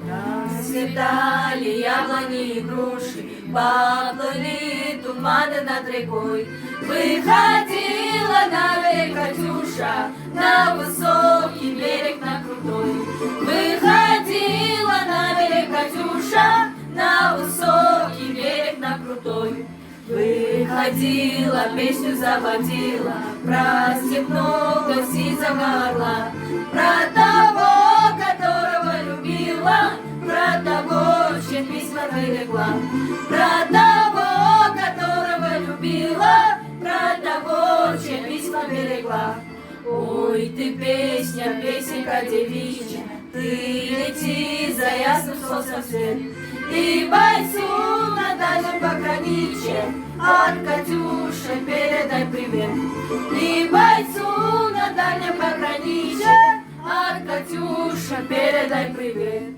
Расцветали яблони и груши, поплыли туманы над рекой. Выходила на берег Катюша, на высокий берег, на крутой. Выходила на берег Катюша, на высокий берег, на крутой. Выходила, песню заводила, про степного сизого орла, про того, которого любила, про того, чьи письма берегла, про того, которого любила, про того, чьи письма берегла. Ой, ты песня, песенка девичья, ты лети за ясным солнцем свет, и бойцу на дальнем пограничье от Катюши передай привет. И бойцу на дальнем пограничье от Катюши передай привет.